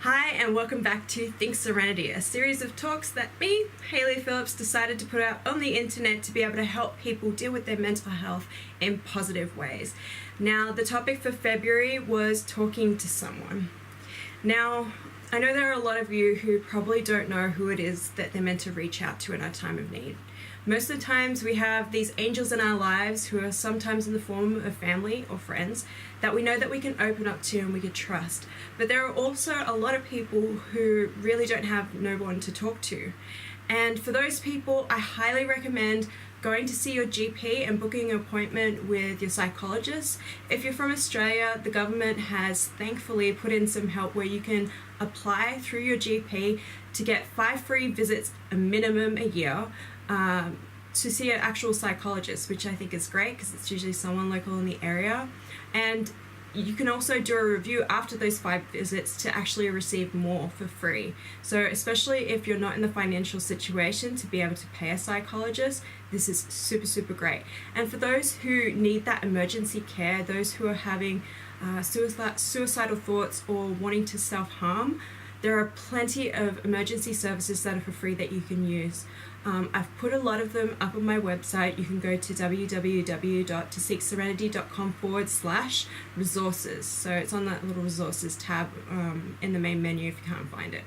Hi, and welcome back to Think Serenity, a series of talks that me, Hayley Phillips, decided to put out on the internet to be able to help people deal with their mental health in positive ways. Now, the topic for February was talking to someone. Now, I know there are a lot of you who probably don't know who it is that they're meant to reach out to in our time of need. Most of the times we have these angels in our lives who are sometimes in the form of family or friends that we know that we can open up to and we can trust. But there are also a lot of people who really don't have no one to talk to. And for those people, I highly recommend going to see your GP and booking an appointment with your psychologist. If you're from Australia, the government has thankfully put in some help where you can apply through your GP to get 5 free visits, a minimum a year, to see an actual psychologist, which I think is great because it's usually someone local in the area. And you can also do a review after those 5 visits to actually receive more for free. So especially if you're not in the financial situation to be able to pay a psychologist, this is super great. And for those who need that emergency care, those who are having suicidal thoughts or wanting to self-harm, there are plenty of emergency services that are for free that you can use. I've put a lot of them up on my website. You can go to www.toseekserenity.com/resources. So it's on that little resources tab in the main menu if you can't find it.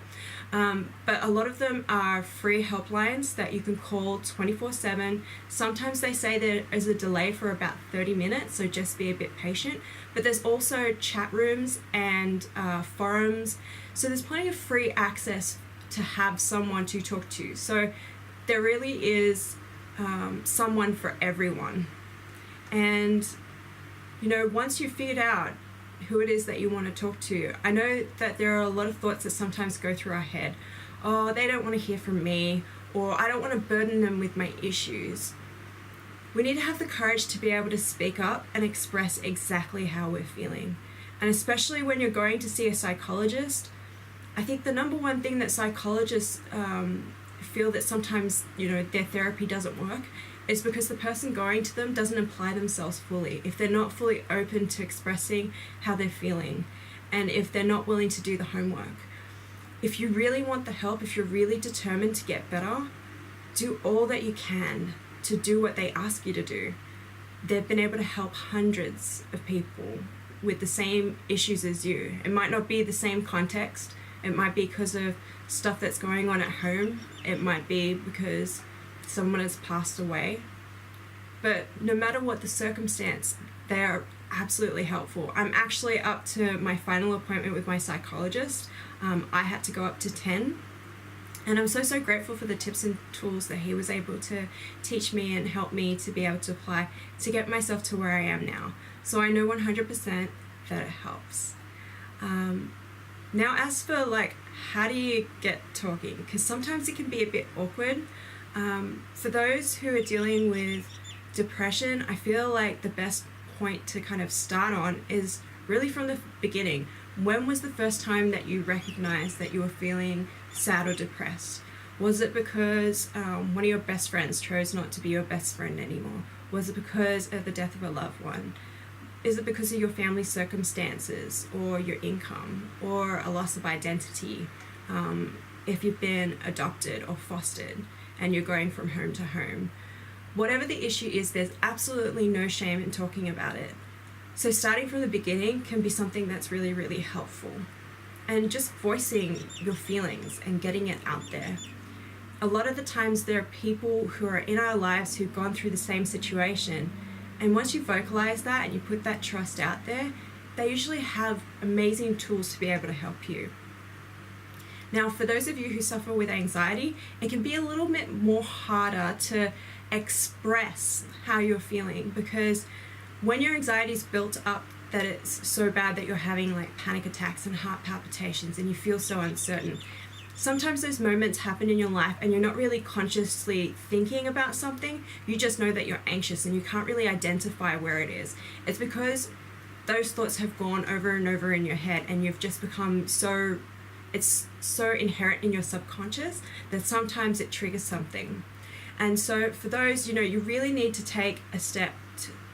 But a lot of them are free helplines that you can call 24/7. Sometimes they say there is a delay for about 30 minutes, so just be a bit patient. But there's also chat rooms and forums. So there's plenty of free access to have someone to talk to. So there really is someone for everyone. And, you know, once you've figured out who it is that you want to talk to, I know that there are a lot of thoughts that sometimes go through our head. Oh, they don't want to hear from me, or I don't want to burden them with my issues. We need to have the courage to be able to speak up and express exactly how we're feeling. And especially when you're going to see a psychologist, I think the number one thing that psychologists feel that sometimes, you know, their therapy doesn't work is because the person going to them doesn't apply themselves fully. If they're not fully open to expressing how they're feeling, and if they're not willing to do the homework. If you really want the help, if you're really determined to get better, do all that you can to do what they ask you to do. They've been able to help hundreds of people with the same issues as you. It might not be the same context. It might be because of stuff that's going on at home. It might be because someone has passed away. But no matter what the circumstance, they are absolutely helpful. I'm actually up to my final appointment with my psychologist. I had to go up to 10. And I'm so grateful for the tips and tools that he was able to teach me and help me to be able to apply to get myself to where I am now. So I know 100% that it helps. Now, as for how do you get talking? Because sometimes it can be a bit awkward. For those who are dealing with depression, I feel like the best point to kind of start on is really from the beginning. When was the first time that you recognized that you were feeling sad or depressed? Was it because one of your best friends chose not to be your best friend anymore? Was it because of the death of a loved one? Is it because of your family circumstances or your income or a loss of identity? If you've been adopted or fostered and you're going from home to home. Whatever the issue is, there's absolutely no shame in talking about it. So starting from the beginning can be something that's really helpful. And just voicing your feelings and getting it out there. A lot of the times there are people who are in our lives who've gone through the same situation. And once you vocalize that and you put that trust out there, they usually have amazing tools to be able to help you. Now, for those of you who suffer with anxiety, it can be a little bit more harder to express how you're feeling, because when your anxiety is built up that it's so bad that you're having panic attacks and heart palpitations and you feel so uncertain, sometimes those moments happen in your life and you're not really consciously thinking about something. You just know that you're anxious and you can't really identify where it is. It's because those thoughts have gone over and over in your head and you've just become it's so inherent in your subconscious that sometimes it triggers something. And so for those, you really need to take a step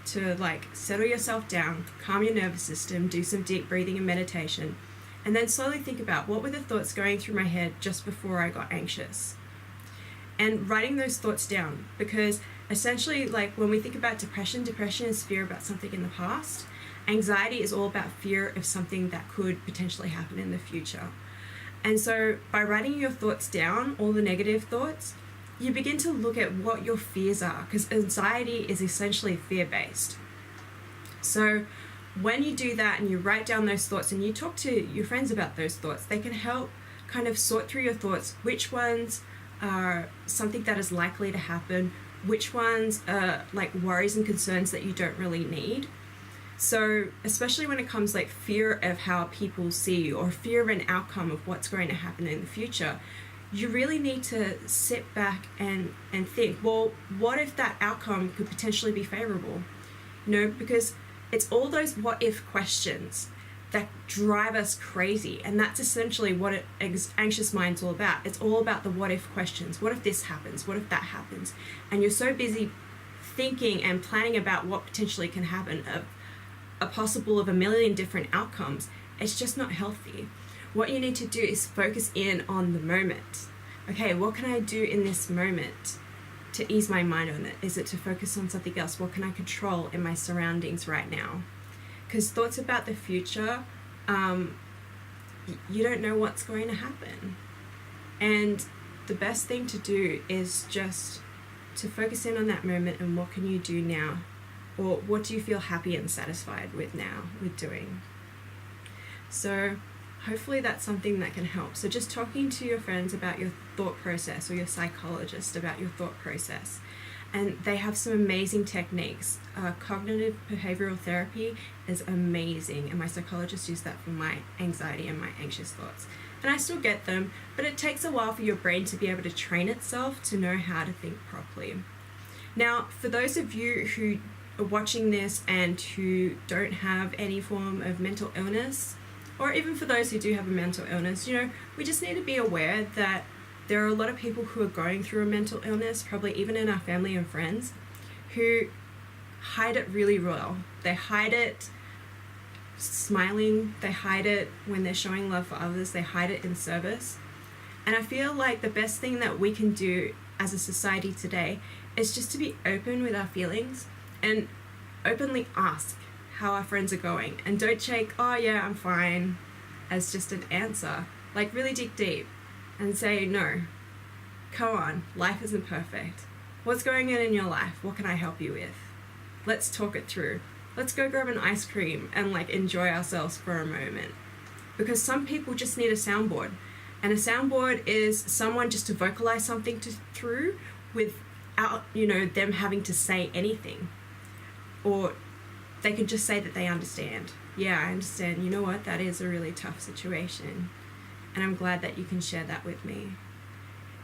to settle yourself down, calm your nervous system, do some deep breathing and meditation, And then slowly think about what were the thoughts going through my head just before I got anxious. And writing those thoughts down, because essentially, like when we think about depression is fear about something in the past. Anxiety is all about fear of something that could potentially happen in the future. And so by writing your thoughts down, all the negative thoughts, you begin to look at what your fears are, because anxiety is essentially fear-based. So when you do that and you write down those thoughts and you talk to your friends about those thoughts, they can help kind of sort through your thoughts, which ones are something that is likely to happen, which ones are like worries and concerns that you don't really need. So especially when it comes like fear of how people see you or fear of an outcome of what's going to happen in the future, you really need to sit back and think, well, what if that outcome could potentially be favorable? Because it's all those what if questions that drive us crazy. And that's essentially what anxious mind's all about. It's all about the what if questions. What if this happens? What if that happens? And you're so busy thinking and planning about what potentially can happen, a possible of a million different outcomes. It's just not healthy. What you need to do is focus in on the moment. Okay, what can I do in this moment to ease my mind on it? Is it to focus on something else? What can I control in my surroundings right now? Because thoughts about the future, you don't know what's going to happen. And the best thing to do is just to focus in on that moment and what can you do now? Or what do you feel happy and satisfied with now, with doing? So hopefully that's something that can help. So just talking to your friends about your thought process or your psychologist about your thought process. And they have some amazing techniques. Cognitive behavioral therapy is amazing. And my psychologist used that for my anxiety and my anxious thoughts. And I still get them, but it takes a while for your brain to be able to train itself to know how to think properly. Now, for those of you who are watching this and who don't have any form of mental illness, or even for those who do have a mental illness, we just need to be aware that there are a lot of people who are going through a mental illness, probably even in our family and friends, who hide it really well. They hide it smiling, they hide it when they're showing love for others, they hide it in service. And I feel like the best thing that we can do as a society today is just to be open with our feelings and openly ask how our friends are going. And don't take, oh yeah, I'm fine, as just an answer. Like really dig deep and say, no, come on, life isn't perfect. What's going on in your life? What can I help you with? Let's talk it through. Let's go grab an ice cream and enjoy ourselves for a moment. Because some people just need a soundboard. And a soundboard is someone just to vocalize something through without, them having to say anything. Or they can just say that they understand. Yeah, I understand. You know what? That is a really tough situation. And I'm glad that you can share that with me.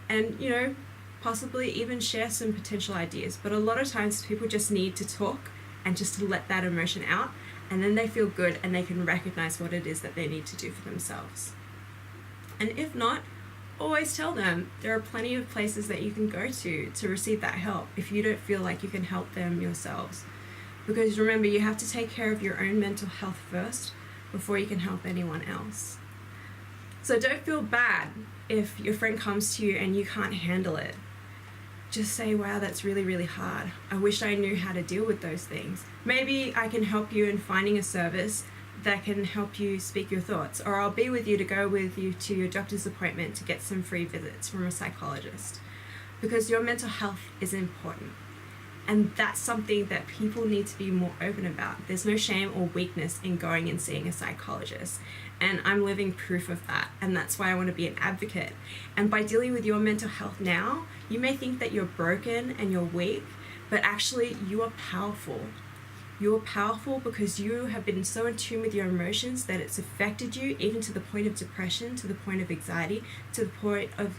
And, possibly even share some potential ideas. But a lot of times people just need to talk and just to let that emotion out. And then they feel good and they can recognize what it is that they need to do for themselves. And if not, always tell them there are plenty of places that you can go to receive that help if you don't feel like you can help them yourselves. Because remember, you have to take care of your own mental health first before you can help anyone else. So don't feel bad if your friend comes to you and you can't handle it. Just say, wow, that's really, really hard. I wish I knew how to deal with those things. Maybe I can help you in finding a service that can help you speak your thoughts, or I'll be with you to go with you to your doctor's appointment to get some free visits from a psychologist. Because your mental health is important. And that's something that people need to be more open about. There's no shame or weakness in going and seeing a psychologist. And I'm living proof of that. And that's why I want to be an advocate. And by dealing with your mental health now, you may think that you're broken and you're weak, but actually you are powerful. You're powerful because you have been so in tune with your emotions that it's affected you, even to the point of depression, to the point of anxiety, to the point of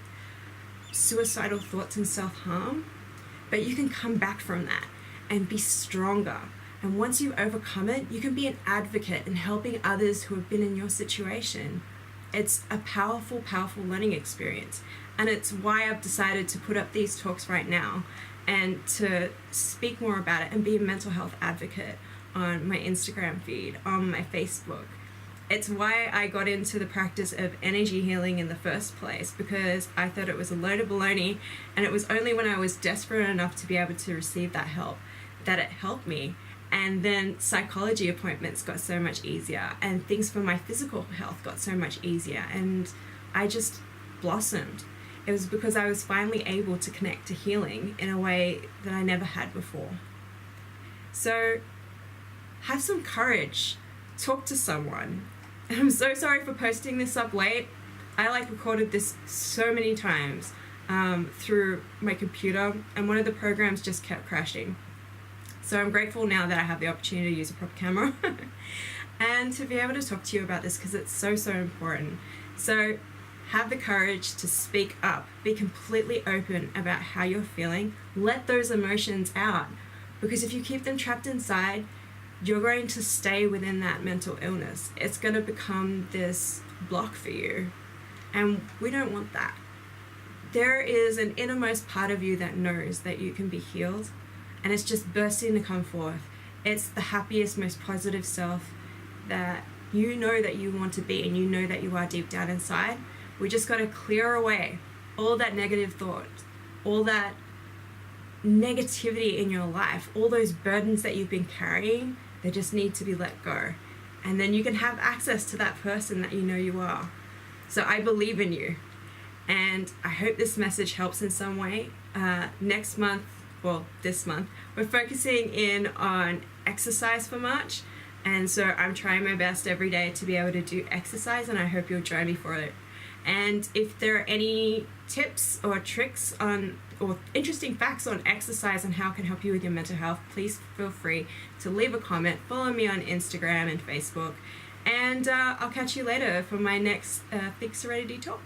suicidal thoughts and self-harm. But you can come back from that and be stronger. And once you overcome it, you can be an advocate in helping others who have been in your situation. It's a powerful, powerful learning experience. And it's why I've decided to put up these talks right now and to speak more about it and be a mental health advocate on my Instagram feed, on my Facebook. It's why I got into the practice of energy healing in the first place, because I thought it was a load of baloney, and it was only when I was desperate enough to be able to receive that help that it helped me. And then psychology appointments got so much easier, and things for my physical health got so much easier, and I just blossomed. It was because I was finally able to connect to healing in a way that I never had before. So have some courage, talk to someone. And I'm so sorry for posting this up late. I recorded this so many times through my computer, and one of the programs just kept crashing. So I'm grateful now that I have the opportunity to use a proper camera and to be able to talk to you about this, because it's so, so important. So have the courage to speak up, be completely open about how you're feeling, let those emotions out, because if you keep them trapped inside, you're going to stay within that mental illness. It's going to become this block for you, and we don't want that. There is an innermost part of you that knows that you can be healed, and it's just bursting to come forth. It's the happiest, most positive self that you know that you want to be, and you know that you are deep down inside. We just got to clear away all that negative thought, all that negativity in your life, all those burdens that you've been carrying. They just need to be let go. And then you can have access to that person that you know you are. So I believe in you. And I hope this message helps in some way. This month, we're focusing in on exercise for March. And so I'm trying my best every day to be able to do exercise, and I hope you'll join me for it. And if there are any tips or tricks or interesting facts on exercise and how it can help you with your mental health, please feel free to leave a comment. Follow me on Instagram and Facebook. And I'll catch you later for my next Seek Serenity talk.